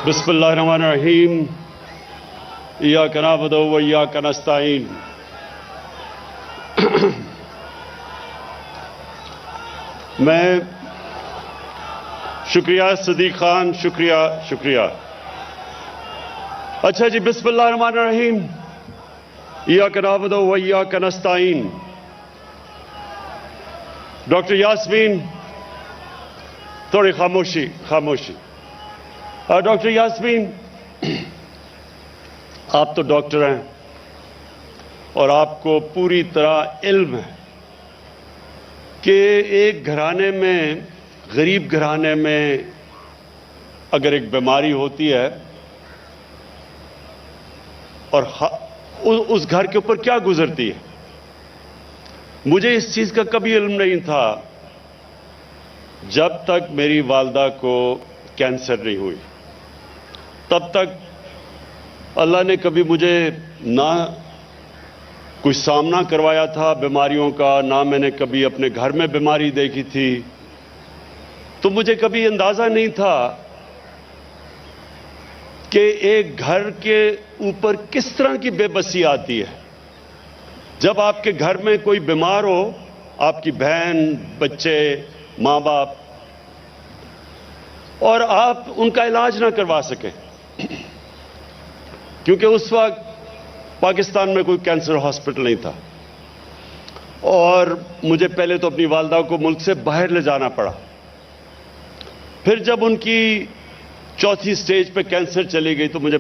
بسم اللہ الرحمن الرحیم ایاک نعبد و ایاک نستعین۔ میں شکریہ صدیق خان، شکریہ۔ اچھا جی، بسم اللہ الرحمن الرحیم ایاک نعبد و ایاک نستعین۔ ڈاکٹر یاسمین، تھوڑی خاموشی۔ ڈاکٹر یاسمین، آپ تو ڈاکٹر ہیں اور آپ کو پوری طرح علم ہے کہ ایک گھرانے میں، غریب گھرانے میں اگر ایک بیماری ہوتی ہے اور اس گھر کے اوپر کیا گزرتی ہے۔ مجھے اس چیز کا کبھی علم نہیں تھا جب تک میری والدہ کو کینسر نہیں ہوئی۔ تب تک اللہ نے کبھی مجھے نہ کچھ سامنا کروایا تھا بیماریوں کا، نہ میں نے کبھی اپنے گھر میں بیماری دیکھی تھی، تو مجھے کبھی اندازہ نہیں تھا کہ ایک گھر کے اوپر کس طرح کی بے بسی آتی ہے جب آپ کے گھر میں کوئی بیمار ہو، آپ کی بہن، بچے، ماں باپ، اور آپ ان کا علاج نہ کروا سکیں، کیونکہ اس وقت پاکستان میں کوئی کینسر ہاسپٹل نہیں تھا، اور مجھے پہلے تو اپنی والدہ کو ملک سے باہر لے جانا پڑا۔ پھر جب ان کی چوتھی سٹیج پہ کینسر چلی گئی تو مجھے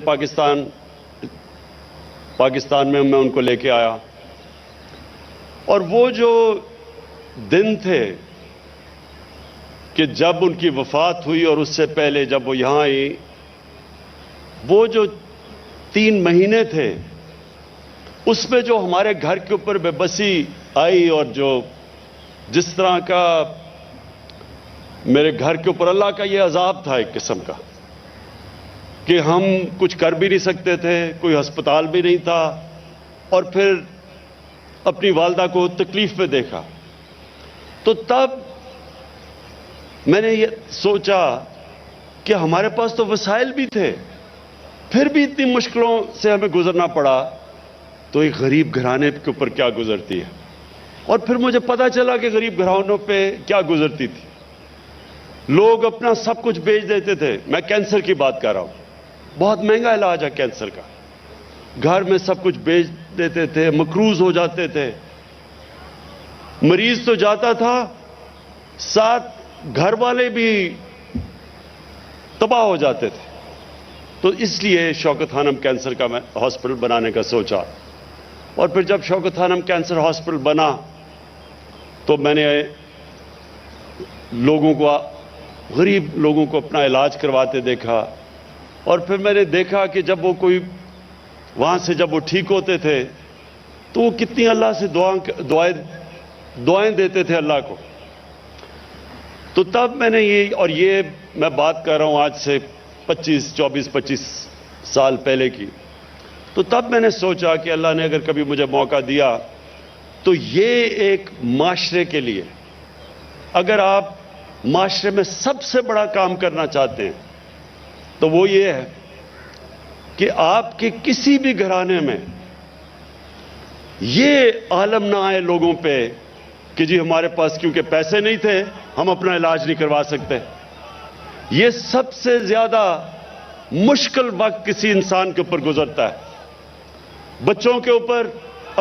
پاکستان میں ان کو لے کے آیا، اور وہ جو دن تھے کہ جب ان کی وفات ہوئی اور اس سے پہلے جب وہ یہاں آئی، وہ جو 3 مہینے تھے اس میں جو ہمارے گھر کے اوپر بے بسی آئی، اور جس طرح کا میرے گھر کے اوپر اللہ کا یہ عذاب تھا ایک قسم کا کہ ہم کچھ کر بھی نہیں سکتے تھے، کوئی ہسپتال بھی نہیں تھا، اور پھر اپنی والدہ کو تکلیف میں دیکھا، تو تب میں نے یہ سوچا کہ ہمارے پاس تو وسائل بھی تھے، پھر بھی اتنی مشکلوں سے ہمیں گزرنا پڑا، تو ایک غریب گھرانے کے اوپر کیا گزرتی ہے۔ اور پھر مجھے پتا چلا کہ غریب گھرانوں پہ کیا گزرتی تھی۔ لوگ اپنا سب کچھ بیچ دیتے تھے۔ میں کینسر کی بات کر رہا ہوں، بہت مہنگا علاج ہے کینسر کا، گھر میں سب کچھ بیچ دیتے تھے، مقروض ہو جاتے تھے، مریض تو جاتا تھا، ساتھ گھر والے بھی تباہ ہو جاتے تھے۔ تو اس لیے شوکت خانم کینسر کا میں ہاسپٹل بنانے کا سوچا، اور پھر جب شوکت خانم کینسر ہاسپٹل بنا تو میں نے غریب لوگوں کو اپنا علاج کرواتے دیکھا، اور پھر میں نے دیکھا کہ جب وہ وہاں سے جب وہ ٹھیک ہوتے تھے تو وہ کتنی اللہ سے دعائیں دیتے تھے اللہ کو۔ تو تب میں نے یہ میں بات کر رہا ہوں آج سے 25 سال پہلے کی، تو تب میں نے سوچا کہ اللہ نے اگر کبھی مجھے موقع دیا تو یہ ایک معاشرے کے لیے، اگر آپ معاشرے میں سب سے بڑا کام کرنا چاہتے ہیں تو وہ یہ ہے کہ آپ کے کسی بھی گھرانے میں یہ عالم نہ آئے لوگوں پہ کہ جی ہمارے پاس کیونکہ پیسے نہیں تھے ہم اپنا علاج نہیں کروا سکتے۔ یہ سب سے زیادہ مشکل وقت کسی انسان کے اوپر گزرتا ہے، بچوں کے اوپر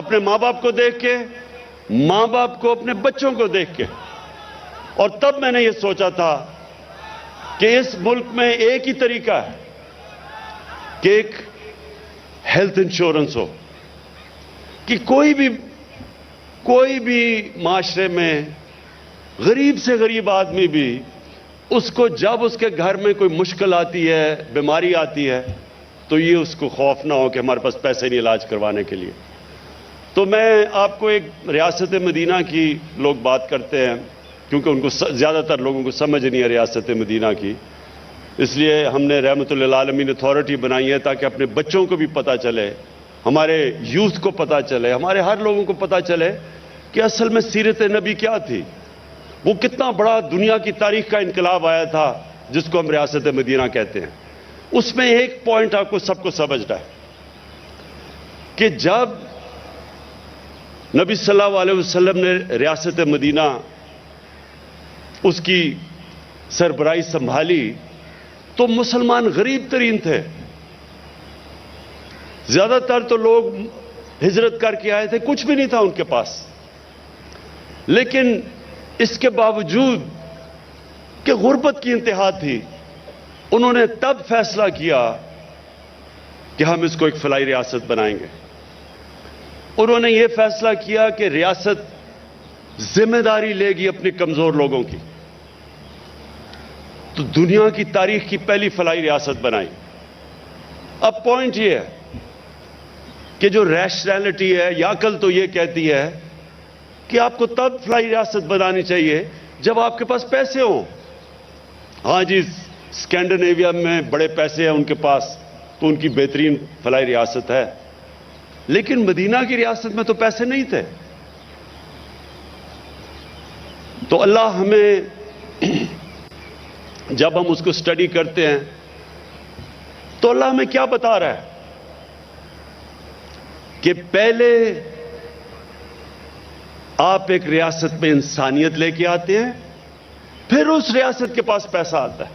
اپنے ماں باپ کو دیکھ کے، ماں باپ کو اپنے بچوں کو دیکھ کے۔ اور تب میں نے یہ سوچا تھا کہ اس ملک میں ایک ہی طریقہ ہے کہ ایک ہیلتھ انشورنس ہو، کہ کوئی بھی معاشرے میں غریب سے غریب آدمی بھی اس کو جب اس کے گھر میں کوئی مشکل آتی ہے، بیماری آتی ہے، تو یہ اس کو خوف نہ ہو کہ ہمارے پاس پیسے نہیں علاج کروانے کے لیے۔ تو میں آپ کو ایک ریاست مدینہ کی لوگ بات کرتے ہیں، کیونکہ ان کو زیادہ تر لوگوں کو سمجھ نہیں ہے ریاست مدینہ کی، اس لیے ہم نے رحمت للعالمین اتھارٹی بنائی ہے تاکہ اپنے بچوں کو بھی پتہ چلے، ہمارے یوتھ کو پتہ چلے، ہمارے ہر لوگوں کو پتہ چلے کہ اصل میں سیرت نبی کیا تھی، وہ کتنا بڑا دنیا کی تاریخ کا انقلاب آیا تھا جس کو ہم ریاست مدینہ کہتے ہیں۔ اس میں ایک پوائنٹ آپ کو سب کو سمجھنا ہے کہ جب نبی صلی اللہ علیہ وسلم نے ریاست مدینہ اس کی سربراہی سنبھالی تو مسلمان غریب ترین تھے. زیادہ تر تو لوگ ہجرت کر کے آئے تھے, کچھ بھی نہیں تھا ان کے پاس. لیکن اس کے باوجود کہ غربت کی انتہا تھی, انہوں نے تب فیصلہ کیا کہ ہم اس کو ایک فلاحی ریاست بنائیں گے. انہوں نے یہ فیصلہ کیا کہ ریاست ذمہ داری لے گی اپنے کمزور لوگوں کی. تو دنیا کی تاریخ کی پہلی فلاحی ریاست بنائی. اب پوائنٹ یہ ہے کہ جو ریشنلٹی ہے یا عقل تو یہ کہتی ہے کہ آپ کو تب فلاحی ریاست بنانی چاہیے جب آپ کے پاس پیسے ہوں. ہاں جی, اسکینڈینیویا میں بڑے پیسے ہیں ان کے پاس تو ان کی بہترین فلاحی ریاست ہے, لیکن مدینہ کی ریاست میں تو پیسے نہیں تھے. تو اللہ ہمیں جب ہم اس کو اسٹڈی کرتے ہیں تو اللہ ہمیں کیا بتا رہا ہے کہ پہلے آپ ایک ریاست میں انسانیت لے کے آتے ہیں, پھر اس ریاست کے پاس پیسہ آتا ہے.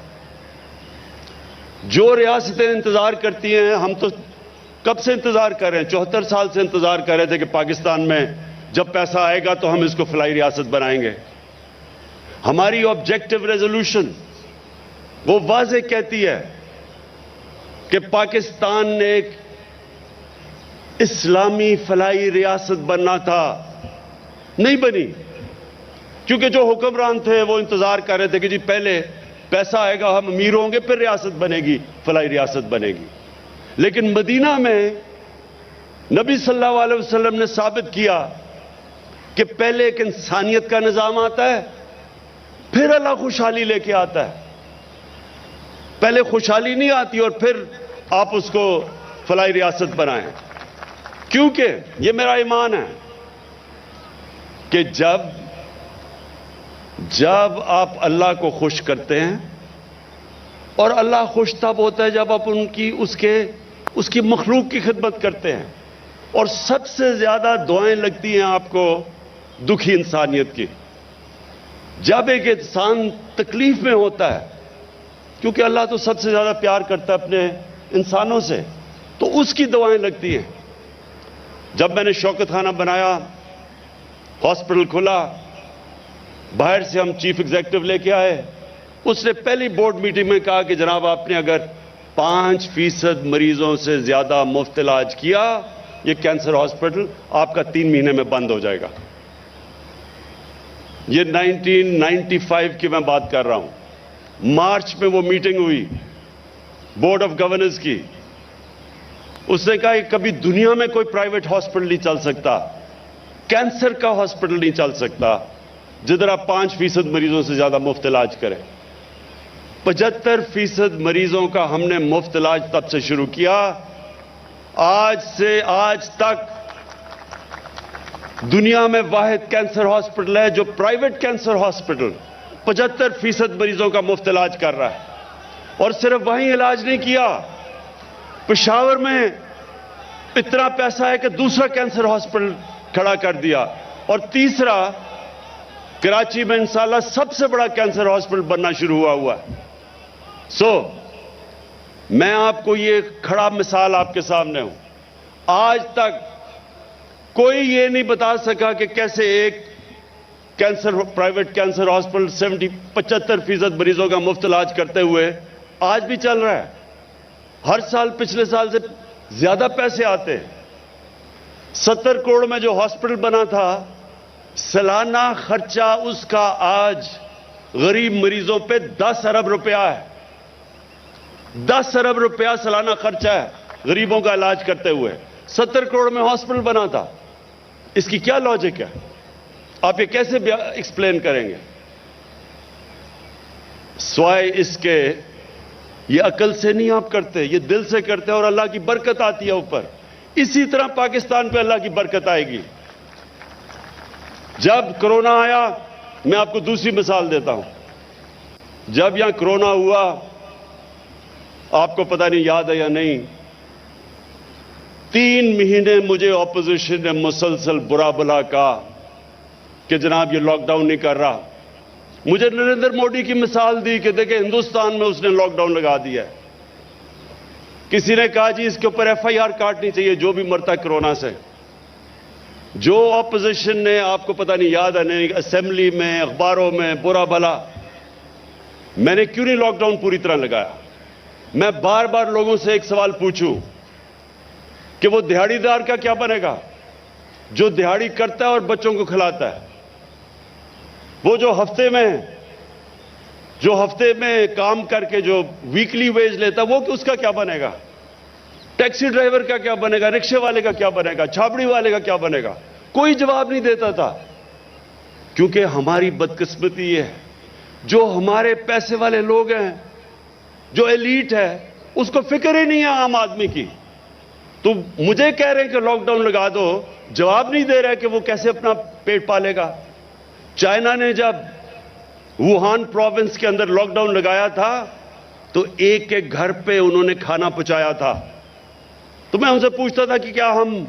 جو ریاستیں انتظار کرتی ہیں, ہم تو کب سے انتظار کر رہے ہیں, 74 سال سے انتظار کر رہے تھے کہ پاکستان میں جب پیسہ آئے گا تو ہم اس کو فلاحی ریاست بنائیں گے. ہماری آبجیکٹو ریزولوشن وہ واضح کہتی ہے کہ پاکستان نے ایک اسلامی فلاحی ریاست بننا تھا, نہیں بنی, کیونکہ جو حکمران تھے وہ انتظار کر رہے تھے کہ جی پہلے پیسہ آئے گا, ہم امیر ہوں گے, پھر ریاست بنے گی, فلاحی ریاست بنے گی. لیکن مدینہ میں نبی صلی اللہ علیہ وسلم نے ثابت کیا کہ پہلے ایک انسانیت کا نظام آتا ہے, پھر اللہ خوشحالی لے کے آتا ہے. پہلے خوشحالی نہیں آتی اور پھر آپ اس کو فلاحی ریاست بنائیں. کیونکہ یہ میرا ایمان ہے کہ جب آپ اللہ کو خوش کرتے ہیں, اور اللہ خوش تب ہوتا ہے جب آپ اس کی مخلوق کی خدمت کرتے ہیں. اور سب سے زیادہ دعائیں لگتی ہیں آپ کو دکھی انسانیت کی. جب ایک انسان تکلیف میں ہوتا ہے, کیونکہ اللہ تو سب سے زیادہ پیار کرتا ہے اپنے انسانوں سے, تو اس کی دعائیں لگتی ہیں. جب میں نے شوکت خانہ بنایا, ہاسپٹل کھلا, باہر سے ہم چیف ایگزیکٹو لے کے آئے, اس نے پہلی بورڈ میٹنگ میں کہا کہ جناب آپ نے اگر 5% مریضوں سے زیادہ مفت علاج کیا, یہ کینسر ہاسپٹل آپ کا 3 مہینے میں بند ہو جائے گا. یہ 1995 کی میں بات کر رہا ہوں. مارچ میں وہ میٹنگ ہوئی بورڈ آف گورننس کی. اس نے کہا کہ کبھی دنیا میں کوئی پرائیویٹ ہاسپٹل نہیں چل سکتا, کینسر کا ہاسپٹل نہیں چل سکتا جدھر آپ 5% مریضوں سے زیادہ مفت علاج کریں. 75% مریضوں کا ہم نے مفت علاج تب سے شروع کیا. آج سے آج تک دنیا میں واحد کینسر ہاسپٹل ہے جو پرائیویٹ کینسر ہاسپٹل 75% مریضوں کا مفت علاج کر رہا ہے. اور صرف وہیں علاج نہیں کیا, پشاور میں اتنا پیسہ ہے کہ دوسرا کینسر ہاسپٹل کھڑا کر دیا, اور تیسرا کراچی میں انشاءاللہ سب سے بڑا کینسر ہاسپٹل بننا شروع ہوا ہے. میں آپ کو یہ کھڑا مثال آپ کے سامنے ہوں. آج تک کوئی یہ نہیں بتا سکا کہ کیسے ایک پرائیویٹ کینسر ہاسپٹل 75% مریضوں کا مفت علاج کرتے ہوئے آج بھی چل رہا ہے. ہر سال پچھلے سال سے زیادہ پیسے آتے ہیں. 70 کروڑ میں جو ہاسپٹل بنا تھا, سالانہ خرچہ اس کا آج غریب مریضوں پہ 10 ارب روپیہ ہے. 10 ارب روپیہ سالانہ خرچہ ہے غریبوں کا علاج کرتے ہوئے. 70 کروڑ میں ہاسپٹل بنا تھا. اس کی کیا لاجک ہے؟ آپ یہ کیسے ایکسپلین کریں گے؟ سوائے اس کے یہ عقل سے نہیں آپ کرتے, یہ دل سے کرتے, اور اللہ کی برکت آتی ہے اوپر. اسی طرح پاکستان پہ اللہ کی برکت آئے گی. جب کرونا آیا, میں آپ کو دوسری مثال دیتا ہوں. جب یہاں کرونا ہوا آپ کو پتہ نہیں یاد ہے یا نہیں، 3 مہینے مجھے اپوزیشن نے مسلسل برا بلا کہا کہ جناب یہ لاک ڈاؤن نہیں کر رہا. مجھے نریندر مودی کی مثال دی کہ دیکھیں ہندوستان میں اس نے لاک ڈاؤن لگا دیا ہے. کسی نے کہا جی اس کے اوپر FIR کاٹنی چاہیے جو بھی مرتا ہے کرونا سے. جو اپوزیشن نے، آپ کو پتہ نہیں یاد ہے نہیں، اسمبلی میں، اخباروں میں برا بھلا، میں نے کیوں نہیں لاک ڈاؤن پوری طرح لگایا؟ میں بار بار لوگوں سے ایک سوال پوچھوں کہ وہ دہاڑی دار کا کیا بنے گا جو دہاڑی کرتا ہے اور بچوں کو کھلاتا ہے؟ وہ جو ہفتے میں کام کر کے جو ویکلی ویج لیتا ہے وہ اس کا کیا بنے گا؟ ٹیکسی ڈرائیور کا کیا بنے گا؟ رکشے والے کا کیا بنے گا؟ چھاپڑی والے کا کیا بنے گا؟ کوئی جواب نہیں دیتا تھا. کیونکہ ہماری بدقسمتی یہ ہے، جو ہمارے پیسے والے لوگ ہیں، جو ایلیٹ ہے، اس کو فکر ہی نہیں ہے عام آدمی کی. تو مجھے کہہ رہے ہیں کہ لاک ڈاؤن لگا دو، جواب نہیں دے رہا کہ وہ کیسے اپنا پیٹ پالے گا. چائنا نے جب ووہان پروونس کے اندر لاک ڈاؤن لگایا تھا تو ایک ایک گھر پہ انہوں نے کھانا پہنچایا تھا. تو میں ان سے پوچھتا تھا کہ کیا ہم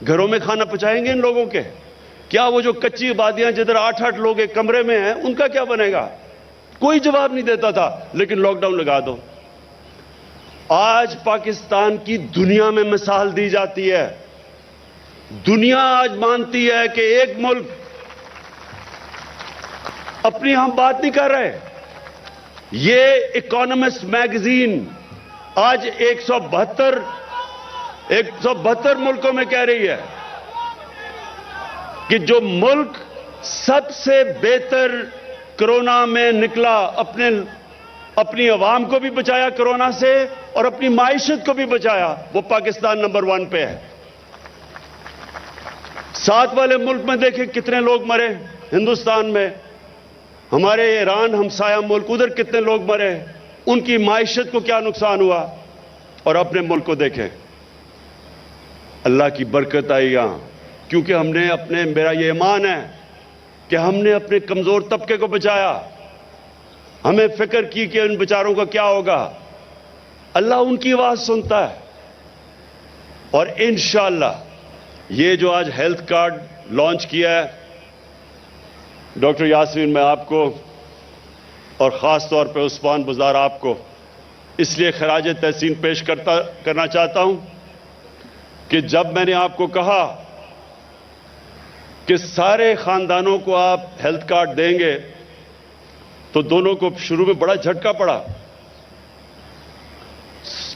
گھروں میں کھانا پہنچائیں گے ان لوگوں کے؟ کیا وہ جو کچی آبادیاں جدھر 8-8 لوگ ایک کمرے میں ہیں ان کا کیا بنے گا؟ کوئی جواب نہیں دیتا تھا. لیکن لاک ڈاؤن لگا دو. آج پاکستان کی دنیا میں مثال دی جاتی ہے. دنیا آج مانتی ہے کہ ایک ملک، اپنی ہم بات نہیں کر رہے، یہ اکانومسٹ میگزین آج 172 ملکوں میں کہہ رہی ہے کہ جو ملک سب سے بہتر کرونا میں نکلا، اپنی عوام کو بھی بچایا کرونا سے اور اپنی معیشت کو بھی بچایا، وہ پاکستان نمبر 1 پہ ہے. ساتھ والے ملک میں دیکھیں کتنے لوگ مرے. ہندوستان میں، ہمارے ایران ہمسایہ ملک، ادھر کتنے لوگ مرے، ان کی معیشت کو کیا نقصان ہوا. اور اپنے ملک کو دیکھیں، اللہ کی برکت آئی یہاں، کیونکہ ہم نے میرا یہ ایمان ہے کہ ہم نے اپنے کمزور طبقے کو بچایا. ہمیں فکر کی کہ ان بیچاروں کا کیا ہوگا. اللہ ان کی آواز سنتا ہے. اور انشاءاللہ یہ جو آج ہیلتھ کارڈ لانچ کیا ہے، ڈاکٹر یاسمین، میں آپ کو اور خاص طور پہ عثمان بزدار آپ کو اس لیے خراج تحسین پیش کرنا چاہتا ہوں کہ جب میں نے آپ کو کہا کہ سارے خاندانوں کو آپ ہیلتھ کارڈ دیں گے تو دونوں کو شروع میں بڑا جھٹکا پڑا.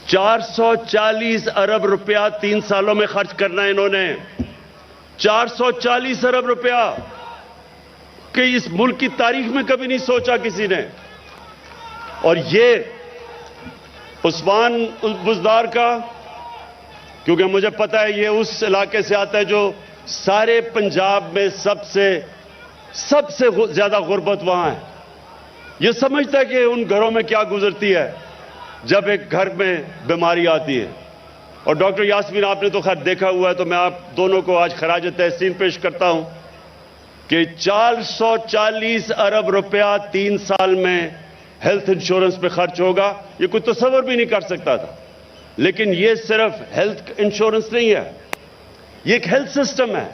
440 ارب روپیہ 3 سالوں میں خرچ کرنا ہے انہوں نے. 440 ارب روپیہ کہ اس ملک کی تاریخ میں کبھی نہیں سوچا کسی نے. اور یہ عثمان بزدار کا، کیونکہ مجھے پتا ہے یہ اس علاقے سے آتا ہے جو سارے پنجاب میں سب سے زیادہ غربت وہاں ہے. یہ سمجھتا ہے کہ ان گھروں میں کیا گزرتی ہے جب ایک گھر میں بیماری آتی ہے. اور ڈاکٹر یاسمین، آپ نے تو خیر دیکھا ہوا ہے، تو میں آپ دونوں کو آج خراج تحسین پیش کرتا ہوں کہ 440 ارب روپیہ 3 سال میں ہیلتھ انشورنس پہ خرچ ہوگا. یہ کوئی تصور بھی نہیں کر سکتا تھا. لیکن یہ صرف ہیلتھ انشورنس نہیں ہے، یہ ایک ہیلتھ سسٹم ہے.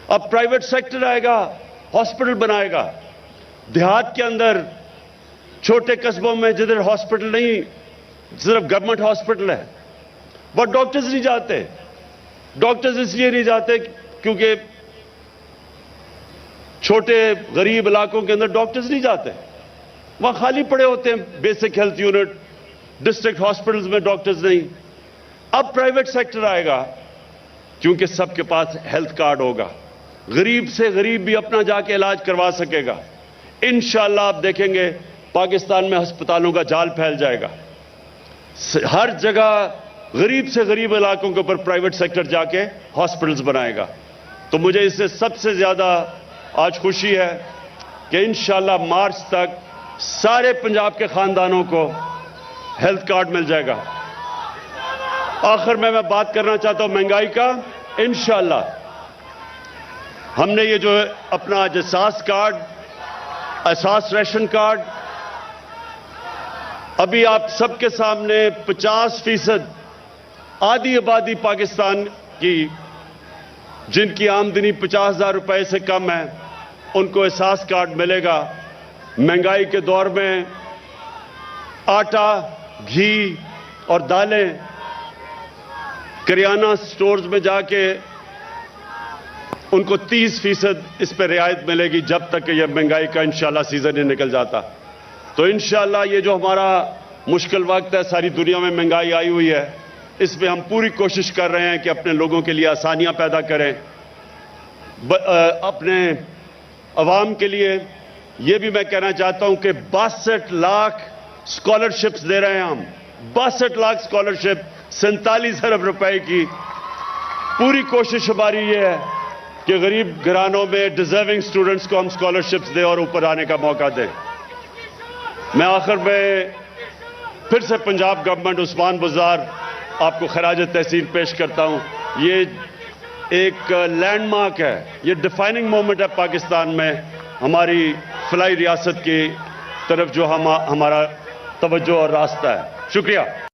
اب پرائیویٹ سیکٹر آئے گا، ہاسپٹل بنائے گا. دیہات کے اندر، چھوٹے قصبوں میں جدھر ہاسپٹل نہیں، صرف گورنمنٹ ہاسپٹل ہے، وہ ڈاکٹرز نہیں جاتے. ڈاکٹرز اس لیے نہیں جاتے کیونکہ چھوٹے غریب علاقوں کے اندر ڈاکٹرز نہیں جاتے، وہاں خالی پڑے ہوتے ہیں basic health unit. District hospitals میں ڈاکٹرز نہیں. اب پرائیویٹ سیکٹر آئے گا کیونکہ سب کے پاس ہیلتھ کارڈ ہوگا. غریب سے غریب بھی اپنا جا کے علاج کروا سکے گا. انشاءاللہ آپ دیکھیں گے پاکستان میں ہسپتالوں کا جال پھیل جائے گا. ہر جگہ غریب سے غریب علاقوں کے اوپر پرائیویٹ سیکٹر جا کے ہاسپٹلز بنائے گا. تو مجھے اس سے سب سے زیادہ آج خوشی ہے کہ انشاءاللہ مارچ تک سارے پنجاب کے خاندانوں کو ہیلتھ کارڈ مل جائے گا. آخر میں بات کرنا چاہتا ہوں مہنگائی کا. انشاءاللہ ہم نے یہ جو اپنا احساس کارڈ، احساس ریشن کارڈ، ابھی آپ سب کے سامنے 50% آدھی آبادی پاکستان کی جن کی آمدنی 50,000 روپے سے کم ہے ان کو احساس کارڈ ملے گا. مہنگائی کے دور میں آٹا، گھی اور دالیں کریانہ سٹورز میں جا کے ان کو 30% اس پہ رعایت ملے گی جب تک کہ یہ مہنگائی کا انشاءاللہ سیزن ہی نکل جاتا. تو انشاءاللہ یہ جو ہمارا مشکل وقت ہے، ساری دنیا میں مہنگائی آئی ہوئی ہے، اس میں ہم پوری کوشش کر رہے ہیں کہ اپنے لوگوں کے لیے آسانیاں پیدا کریں. اپنے عوام کے لیے یہ بھی میں کہنا چاہتا ہوں کہ 62 لاکھ اسکالرشپس دے رہے ہیں ہم. 62 لاکھ اسکالرشپ 47 ارب روپے کی. پوری کوشش ہماری یہ ہے کہ غریب گھرانوں میں ڈیزرونگ اسٹوڈنٹس کو ہم اسکالرشپس دیں اور اوپر آنے کا موقع دیں. میں آخر میں پھر سے پنجاب گورنمنٹ عثمان بزدار آپ کو خراج تحسین پیش کرتا ہوں. یہ ایک لینڈ مارک ہے، یہ ڈیفائننگ مومنٹ ہے پاکستان میں ہماری فلاحی ریاست کی طرف جو ہمارا توجہ اور راستہ ہے. شکریہ.